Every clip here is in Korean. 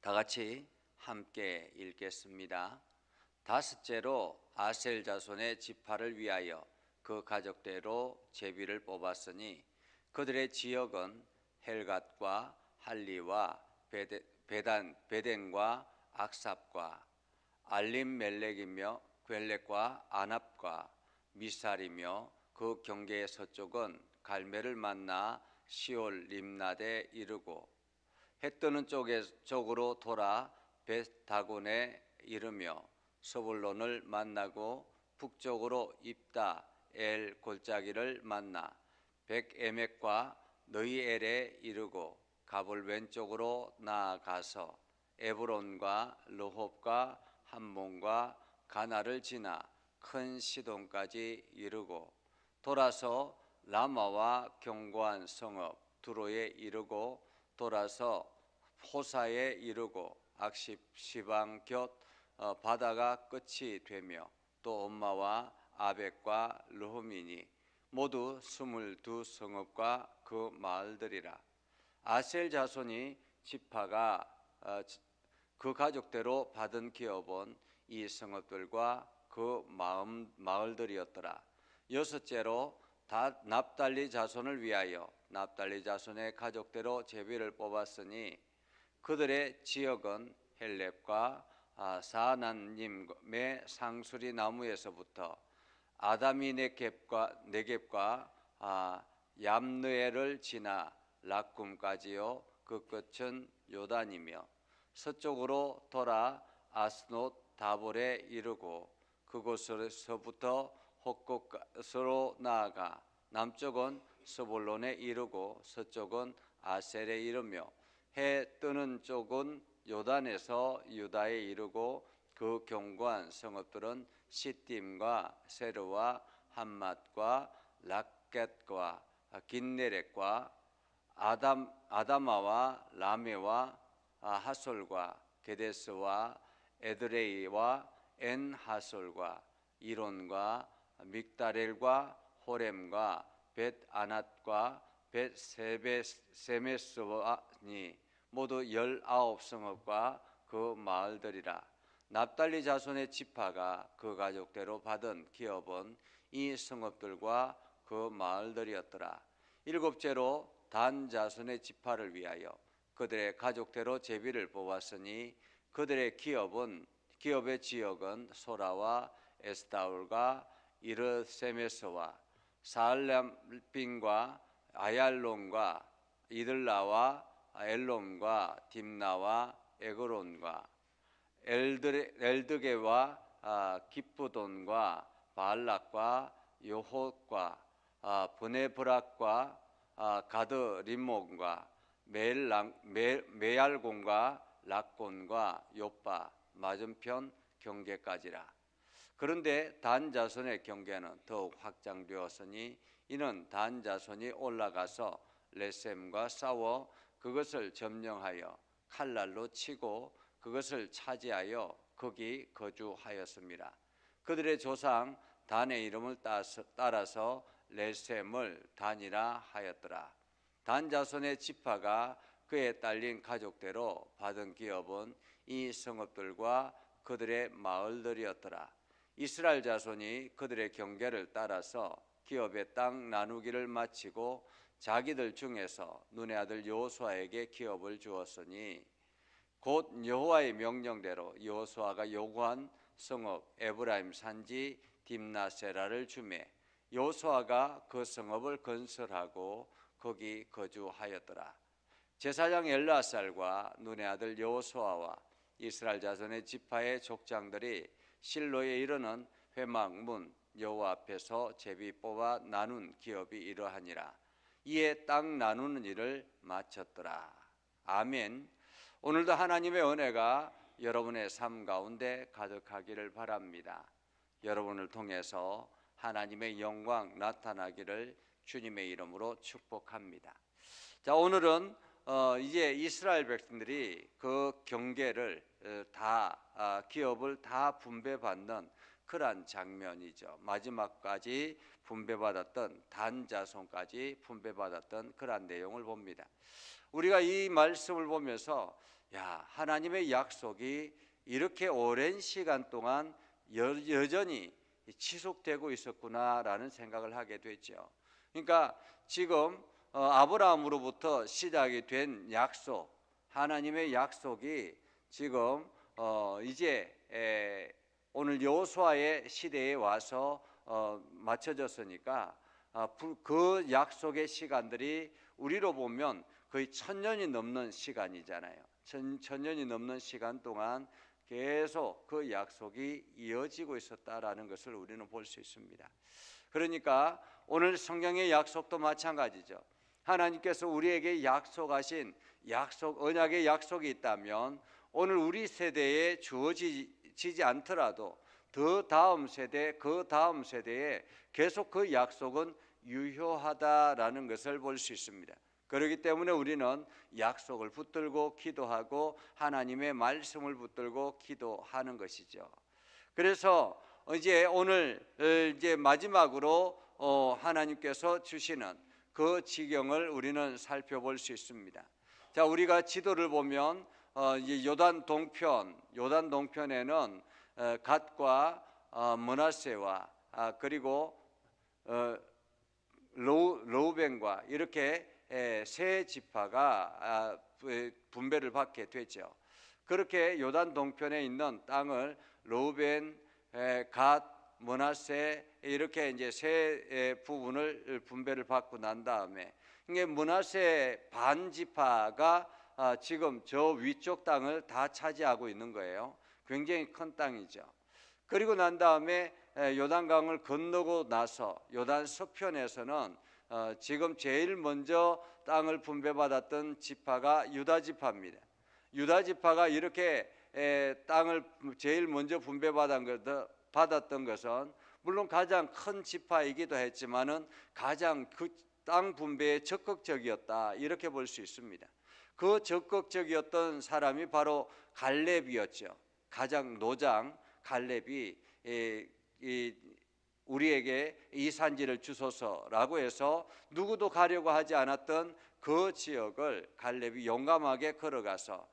다 같이 함께 읽겠습니다. 다섯째로 아셀 자손의 지파를 위하여 그 가족대로 제비를 뽑았으니 그들의 지역은 헬갓과 할리와 베덴과 악삽과 알림멜렉이며 괼렉과 아납과 미살이며 그 경계의 서쪽은 갈멜을 만나 시올 림낫에 이르고 해 뜨는 쪽으로 돌아 벳다곤에 이르며 서불론을 만나고 북쪽으로 입다 엘 골짜기를 만나 백에멕과 너희엘에 이르고 가볼 왼쪽으로 나아가서 에브론과 르홉과 함몬과 가나를 지나 큰 시돈까지 이르고 돌아서 라마와 견고한 성읍 두로에 이르고 돌아서 호사에 이르고 악십시방 곁 바다가 끝이 되며 또 엄마와 아벡과 르후미니 모두 22성읍과 그 마을들이라. 아셀 자손이 지파가 그 가족대로 받은 기업은 이 성읍들과 그 마을들이었더라. 여섯째로 납달리 자손을 위하여 납달리 자손의 가족대로 제비를 뽑았으니 그들의 지역은 헬렙과 사난님의 상수리 나무에서부터 아다미 네겝과 얌느엘을 지나 락굼까지요 그 끝은 요단이며 서쪽으로 돌아 아스노 다볼에 이르고 그곳에서부터 헛곳으로 나아가 남쪽은 스불론에 이르고 서쪽은 아셀에 이르며 해 뜨는 쪽은 요단에서 유다에 이르고 그 견고한 성읍들은 시딤과 세르와 함맛과 락겟과 긴네렛과 아다마와 라메와 하솔과 게데스와 에드레이와 엔하솔과 이론과 믹다렐과 호렘과 벳아낫과 벳세메스니 모두 19성읍과 그 마을들이라. 납달리 자손의 지파가 그 가족대로 받은 기업은 이 성읍들과 그 마을들이었더라. 일곱째로 단 자손의 지파를 위하여 그들의 가족대로 제비를 뽑았으니 그들의 기업의 지역은 소라와 에스타울과 이르세메스와 사알람빈과 아얄론과 이들라와 엘롬과 딥나와 에그론과 엘드게와 기쁘돈과 바알락과 요톳과 브네브락과 가드 림몬과 메얄곤과 락곤과 요빠 맞은편 경계까지라. 그런데 단 자손의 경계는 더욱 확장되었으니 이는 단 자손이 올라가서 레셈과 싸워 그것을 점령하여 칼날로 치고 그것을 차지하여 거기 거주하였습니다. 그들의 조상 단의 이름을 따라서 레셈을 단이라 하였더라. 단 자손의 지파가 그에 딸린 가족대로 받은 기업은 이 성읍들과 그들의 마을들이었더라. 이스라엘 자손이 그들의 경계를 따라서 기업의 땅 나누기를 마치고 자기들 중에서 눈의 아들 여호수아에게 기업을 주었으니 곧 여호와의 명령대로 여호수아가 요구한 성읍 에브라임 산지 딥나세라를 주매 여호수아가 그 성읍을 건설하고 거기 거주하였더라. 제사장 엘르아살과 눈의 아들 여호수아와 이스라엘 자손의 지파의 족장들이 실로에 이르는 회막문 여호와 앞에서 제비 뽑아 나눈 기업이 이러하니라. 이에 땅 나누는 일을 마쳤더라. 아멘. 오늘도 하나님의 은혜가 여러분의 삶 가운데 가득하기를 바랍니다. 여러분을 통해서 하나님의 영광 나타나기를 주님의 이름으로 축복합니다. 자, 오늘은 이제 이스라엘 백성들이 그 경계를 기업을 다 분배받는 그러한 장면이죠. 마지막까지 분배받았던 단 자손까지 분배받았던 그러한 내용을 봅니다. 우리가 이 말씀을 보면서 하나님의 약속이 이렇게 오랜 시간 동안 여전히 지속되고 있었구나라는 생각을 하게 되죠. 그러니까 지금 아브라함으로부터 시작이 된 약속, 하나님의 약속이 지금 이제 오늘 여호수아의 시대에 와서 맞춰졌으니까 그 약속의 시간들이 우리로 보면 거의 1000년이 넘는 시간이잖아요. 1000년이 넘는 시간 동안 계속 그 약속이 이어지고 있었다라는 것을 우리는 볼 수 있습니다. 그러니까 오늘 성경의 약속도 마찬가지죠. 하나님께서 우리에게 약속하신 언약의 약속이 있다면 오늘 우리 세대에 주어지지 않더라도 그 다음 세대에 계속 그 약속은 유효하다라는 것을 볼 수 있습니다. 그렇기 때문에 우리는 약속을 붙들고 기도하고 하나님의 말씀을 붙들고 기도하는 것이죠. 그래서 이제 오늘 이제 마지막으로 하나님께서 주시는 그 지경을 우리는 살펴볼 수 있습니다. 자, 우리가 지도를 보면 이제 요단 동편에는 갓과 므낫세와 그리고 르우벤과 이렇게 세 지파가 분배를 받게 되죠. 그렇게 요단 동편에 있는 땅을 르우벤, 갓, 므낫세 이렇게 이제 세 부분을 분배를 받고 난 다음에 이게 므낫세 반 지파가 지금 저 위쪽 땅을 다 차지하고 있는 거예요. 굉장히 큰 땅이죠. 그리고 난 다음에 요단강을 건너고 나서 요단 서편에서는 지금 제일 먼저 땅을 분배받았던 지파가 유다 지파입니다. 유다 지파가 이렇게 땅을 제일 먼저 분배받았던 것은 물론 가장 큰 지파이기도 했지만은 가장 그 땅 분배에 적극적이었다 이렇게 볼 수 있습니다. 그 적극적이었던 사람이 바로 갈렙이었죠. 가장 노장 갈렙이 우리에게 이 산지를 주소서라고 해서 누구도 가려고 하지 않았던 그 지역을 갈렙이 용감하게 걸어가서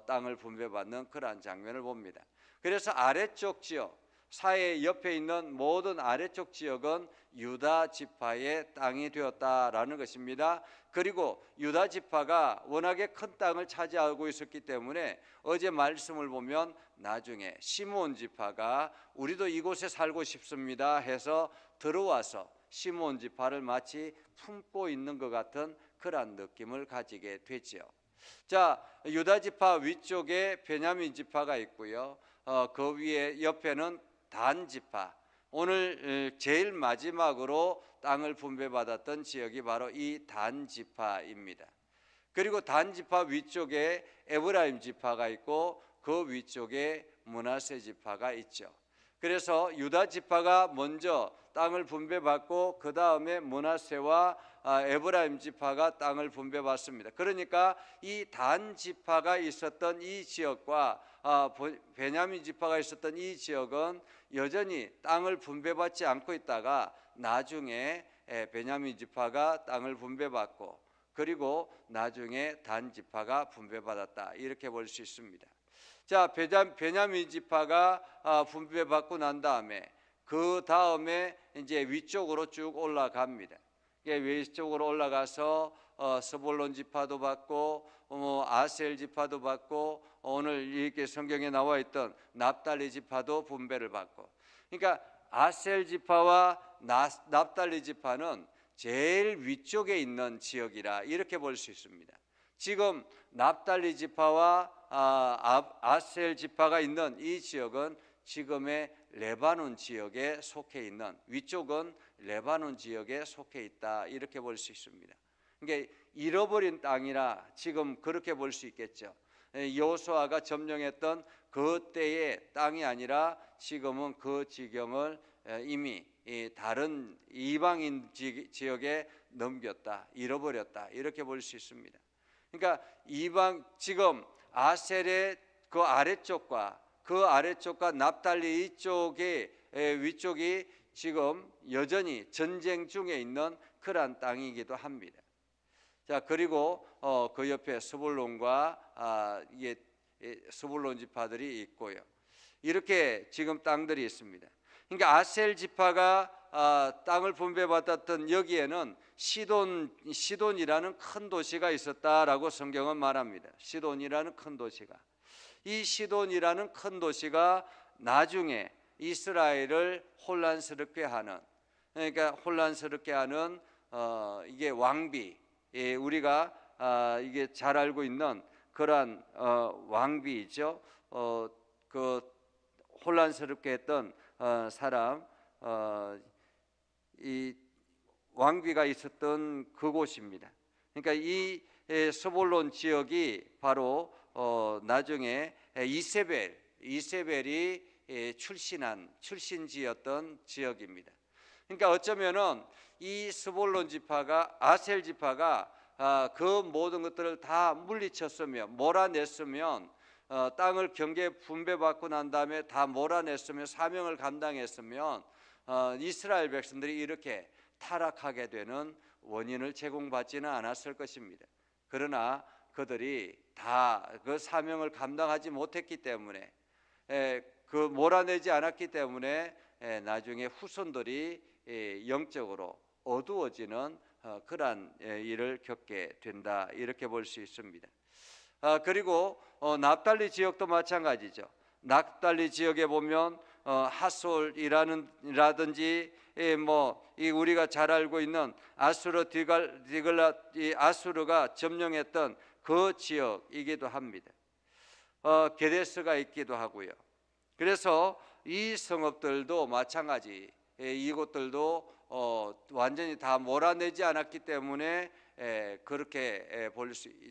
땅을 분배받는 그러한 장면을 봅니다. 그래서 아래쪽 지역, 사해 옆에 있는 모든 아래쪽 지역은 유다 지파의 땅이 되었다라는 것입니다. 그리고 유다 지파가 워낙에 큰 땅을 차지하고 있었기 때문에 어제 말씀을 보면 나중에 시므온 지파가 우리도 이곳에 살고 싶습니다 해서 들어와서 시므온 지파를 마치 품고 있는 것 같은 그러한 느낌을 가지게 되죠. 자, 유다 지파 위쪽에 베냐민 지파가 있고요. 그 위에 옆에는 단 지파. 오늘 제일 마지막으로 땅을 분배받았던 지역이 바로 이 단 지파입니다. 그리고 단 지파 위쪽에 에브라임 지파가 있고 그 위쪽에 므낫세 지파가 있죠. 그래서 유다 지파가 먼저 땅을 분배받고 그 다음에 므낫세와 에브라임 지파가 땅을 분배받습니다. 그러니까 이 단 지파가 있었던 이 지역과 베냐민 지파가 있었던 이 지역은 여전히 땅을 분배받지 않고 있다가 나중에 베냐민 지파가 땅을 분배받고 그리고 나중에 단 지파가 분배받았다 이렇게 볼 수 있습니다. 자, 베냐민 지파가 분배받고 난 다음에 그 다음에 이제 위쪽으로 쭉 올라갑니다. 위쪽으로 올라가서 스볼론 지파도 받고 아셀 지파도 받고 오늘 이렇게 성경에 나와 있던 납달리 지파도 분배를 받고, 그러니까 아셀 지파와 납달리 지파는 제일 위쪽에 있는 지역이라 이렇게 볼 수 있습니다. 지금 납달리 지파와 아셀 지파가 있는 이 지역은 지금의 레바논 지역에 속해 있는, 위쪽은 레바논 지역에 속해 있다 이렇게 볼 수 있습니다. 그러니까 잃어버린 땅이라 지금 그렇게 볼 수 있겠죠. 여호수아가 점령했던 그때의 땅이 아니라 지금은 그 지경을 이미 다른 이방인 지역에 넘겼다, 잃어버렸다 이렇게 볼 수 있습니다. 그러니까 지금 아셀의 그 아래쪽과 납달리 이쪽에 위쪽이 지금 여전히 전쟁 중에 있는 그러한 땅이기도 합니다. 자, 그리고 그 옆에 스불론과 이게 스불론 지파들이 있고요. 이렇게 지금 땅들이 있습니다. 그러니까 아셀 지파가 땅을 분배받았던 여기에는 시돈이라는 큰 도시가 있었다라고 성경은 말합니다. 시돈이라는 큰 도시가, 이 시돈이라는 큰 도시가 나중에 이스라엘을 혼란스럽게 하는, 그러니까 혼란스럽게 하는 이게 왕비, 우리가 이게 잘 알고 있는 그러한 왕비이죠. 그 혼란스럽게 했던 사람, 이 왕비가 있었던 그곳입니다. 그러니까 이 스볼론 지역이 바로 나중에 이세벨이 출신지였던 지역입니다. 그러니까 어쩌면은 이 스볼론 지파가, 아셀 지파가 그 모든 것들을 다 물리쳤으면, 몰아냈으면, 땅을 경계 분배받고 난 다음에 다 몰아냈으면, 사명을 감당했으면 이스라엘 백성들이 이렇게 타락하게 되는 원인을 제공받지는 않았을 것입니다. 그러나 그들이 다 그 사명을 감당하지 못했기 때문에, 그 몰아내지 않았기 때문에 나중에 후손들이 영적으로 어두워지는 그러한 일을 겪게 된다, 이렇게 볼 수 있습니다. 그리고 납달리 지역도 마찬가지죠. 납달리 지역에 보면 하솔이라든지 우리가 잘 알고 있는 아수르가 점령했던 그 지역이기도 합니다. 게데스가 있기도 하고요. 그래서 이 성읍들도 마찬가지, 이곳들도 완전히 다 몰아내지 않았기 때문에 그렇게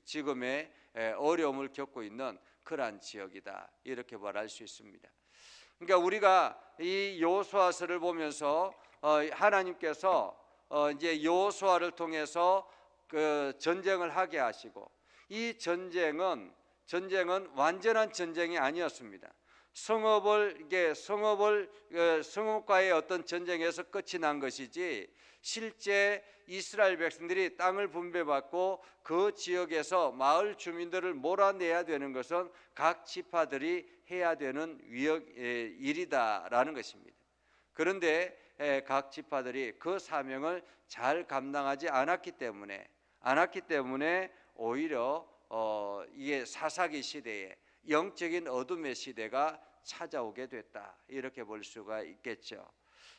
지금의 어려움을 겪고 있는 그러한 지역이다, 이렇게 말할 수 있습니다. 그러니까 우리가 이 여호수아서를 보면서 하나님께서 이제 여호수아를 통해서 그 전쟁을 하게 하시고, 이 전쟁은 완전한 전쟁이 아니었습니다. 성읍과의 어떤 전쟁에서 끝이 난 것이지, 실제 이스라엘 백성들이 땅을 분배받고 그 지역에서 마을 주민들을 몰아내야 되는 것은 각 지파들이 해야 되는 일이다라는 것입니다. 그런데 각 지파들이 그 사명을 잘 감당하지 않았기 때문에 오히려 이게 사사기 시대에 영적인 어둠의 시대가 찾아오게 됐다, 이렇게 볼 수가 있겠죠.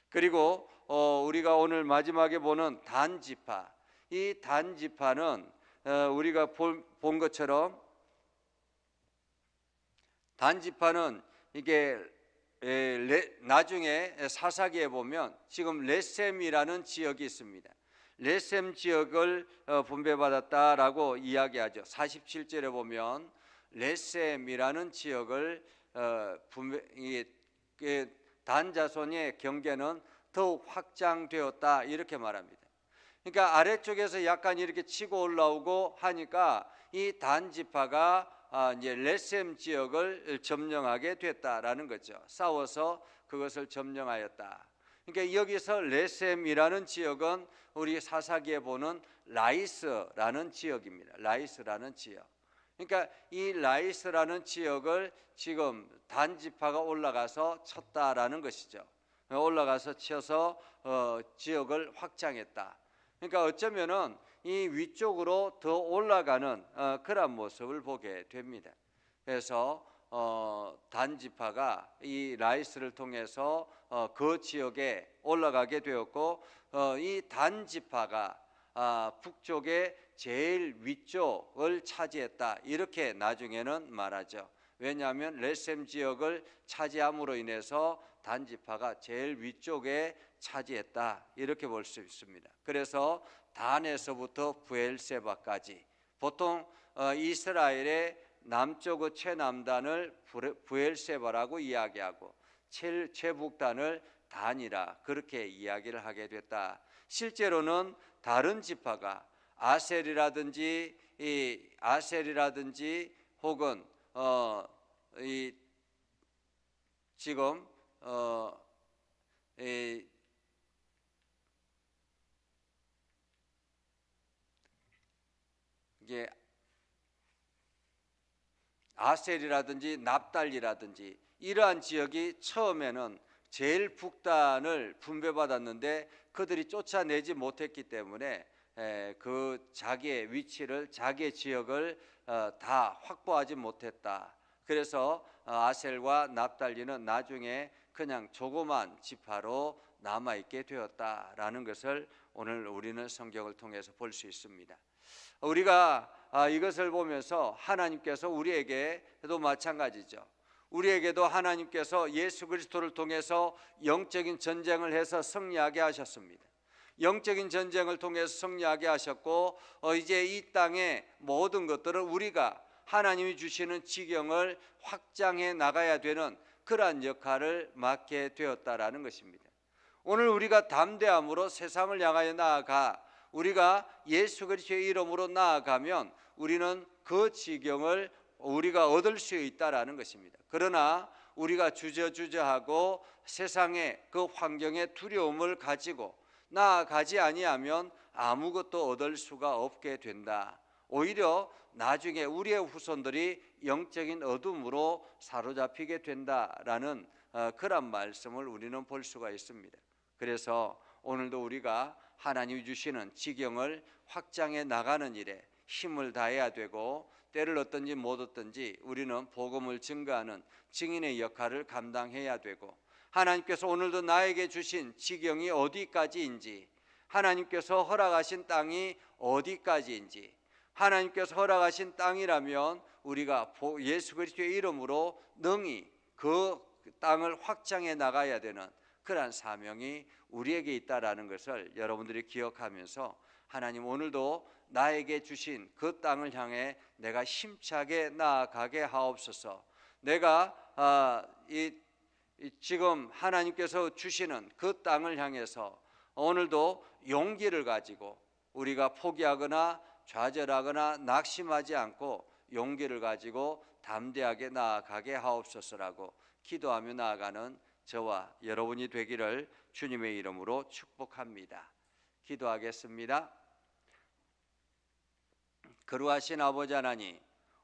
그리고 우리가 오늘 마지막에 보는 단 지파, 이 단 지파는 우리가 본 것처럼 단 지파는 이게 나중에 사사기에 보면 지금 레셈이라는 지역이 있습니다. 레셈 지역을 분배받았다라고 이야기하죠. 47절에 보면 레셈이라는 지역을 단 자손의 경계는 더욱 확장되었다, 이렇게 말합니다. 그러니까 아래쪽에서 약간 이렇게 치고 올라오고 하니까 이 단 지파가 이제 레셈 지역을 점령하게 됐다라는 거죠. 싸워서 그것을 점령하였다. 그러니까 여기서 레셈이라는 지역은 우리 사사기에 보는 라이스라는 지역입니다. 라이스라는 지역. 그러니까 이 라이스라는 지역을 지금 단 지파가 올라가서 쳤다라는 것이죠. 올라가서 쳐서 지역을 확장했다. 그러니까 어쩌면은 이 위쪽으로 더 올라가는 그런 모습을 보게 됩니다. 그래서 단 지파가 이 라이스를 통해서 그 지역에 올라가게 되었고, 이 단 지파가 북쪽의 제일 위쪽을 차지했다, 이렇게 나중에는 말하죠. 왜냐하면 레셈 지역을 차지함으로 인해서 단 지파가 제일 위쪽에 차지했다, 이렇게 볼 수 있습니다. 그래서 단에서부터 부엘세바까지, 보통 이스라엘의 남쪽의 최남단을 부엘세바라고 이야기하고 최북단을 단이라 그렇게 이야기를 하게 됐다. 실제로는 다른 지파가 아셀이라든지 혹은 지금 이게 아셀이라든지 납달리라든지 이러한 지역이 처음에는 제일 북단을 분배받았는데 그들이 쫓아내지 못했기 때문에 그 자기의 위치를, 자기의 지역을 다 확보하지 못했다. 그래서 아셀과 납달리는 나중에 그냥 조그만 지파로 남아있게 되었다라는 것을 오늘 우리는 성경을 통해서 볼 수 있습니다. 우리가 이것을 보면서 하나님께서 우리에게도 마찬가지죠. 우리에게도 하나님께서 예수 그리스도를 통해서 영적인 전쟁을 해서 승리하게 하셨습니다. 영적인 전쟁을 통해서 승리하게 하셨고 이제 이 땅의 모든 것들을 우리가 하나님이 주시는 지경을 확장해 나가야 되는 그러한 역할을 맡게 되었다라는 것입니다. 오늘 우리가 담대함으로 세상을 향하여 나아가 우리가 예수 그리스도의 이름으로 나아가면 우리는 그 지경을 우리가 얻을 수 있다라는 것입니다. 그러나 우리가 주저주저하고 세상의 그 환경의 두려움을 가지고 나아가지 아니하면 아무것도 얻을 수가 없게 된다. 오히려 나중에 우리의 후손들이 영적인 어둠으로 사로잡히게 된다라는 그런 말씀을 우리는 볼 수가 있습니다. 그래서 오늘도 우리가 하나님이 주시는 지경을 확장해 나가는 일에 힘을 다해야 되고, 때를 얻든지 못 얻든지 우리는 복음을 증거하는 증인의 역할을 감당해야 되고, 하나님께서 오늘도 나에게 주신 지경이 어디까지인지, 하나님께서 허락하신 땅이 어디까지인지, 하나님께서 허락하신 땅이라면 우리가 예수 그리스도의 이름으로 능히 그 땅을 확장해 나가야 되는 그러한 사명이 우리에게 있다라는 것을 여러분들이 기억하면서, 하나님 오늘도 나에게 주신 그 땅을 향해 내가 힘차게 나아가게 하옵소서. 내가 지금 하나님께서 주시는 그 땅을 향해서 오늘도 용기를 가지고 우리가 포기하거나 좌절하거나 낙심하지 않고 용기를 가지고 담대하게 나아가게 하옵소서라고 기도하며 나아가는 저와 여러분이 되기를 주님의 이름으로 축복합니다. 기도하겠습니다. 거룩하신 아버지 하나님,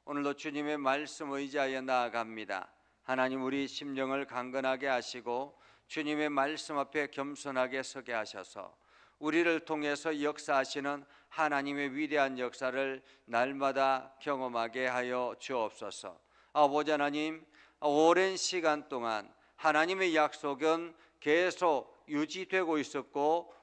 오늘도 주님의 말씀 의지하여 나아갑니다. 하나님, 우리 심령을 강건하게 하시고 주님의 말씀 앞에 겸손하게 서게 하셔서 우리를 통해서 역사하시는 하나님의 위대한 역사를 날마다 경험하게 하여 주옵소서. 아버지 하나님, 오랜 시간 동안 하나님의 약속은 계속 유지되고 있었고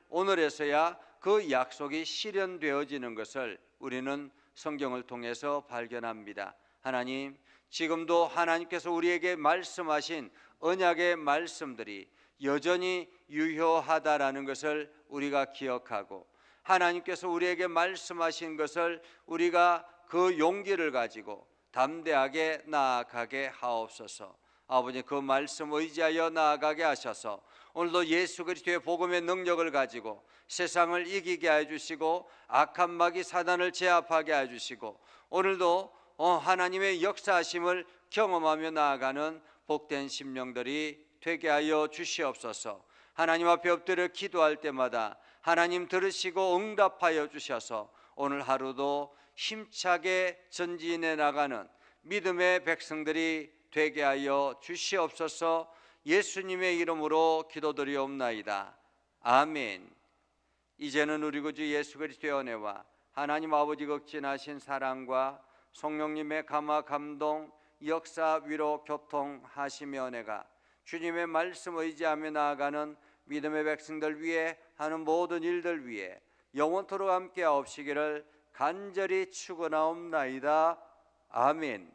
오늘에서야 그 약속이 실현되어지는 것을 우리는 성경을 통해서 발견합니다. 하나님, 지금도 하나님께서 우리에게 말씀하신 언약의 말씀들이 여전히 유효하다라는 것을 우리가 기억하고, 하나님께서 우리에게 말씀하신 것을 우리가 그 용기를 가지고 담대하게 나아가게 하옵소서. 아버지, 그 말씀 의지하여 나아가게 하셔서 오늘도 예수 그리스도의 복음의 능력을 가지고 세상을 이기게 해주시고 악한 마귀 사단을 제압하게 해주시고 오늘도 하나님의 역사하심을 경험하며 나아가는 복된 심령들이 되게 하여 주시옵소서. 하나님 앞에 엎드려 기도할 때마다 하나님 들으시고 응답하여 주셔서 오늘 하루도 힘차게 전진해 나가는 믿음의 백성들이 되게 하여 주시옵소서. 예수님의 이름으로 기도드리옵나이다. 아멘. 이제는 우리 구주 예수 그리스도의 은혜와 하나님 아버지 극진하신 사랑과 성령님의 감화 감동 역사 위로 교통하시며 은혜가 주님의 말씀 의지하며 나아가는 믿음의 백성들 위해 하는 모든 일들 위해 영원토록 함께 하옵시기를 간절히 축원하옵나이다. 아멘.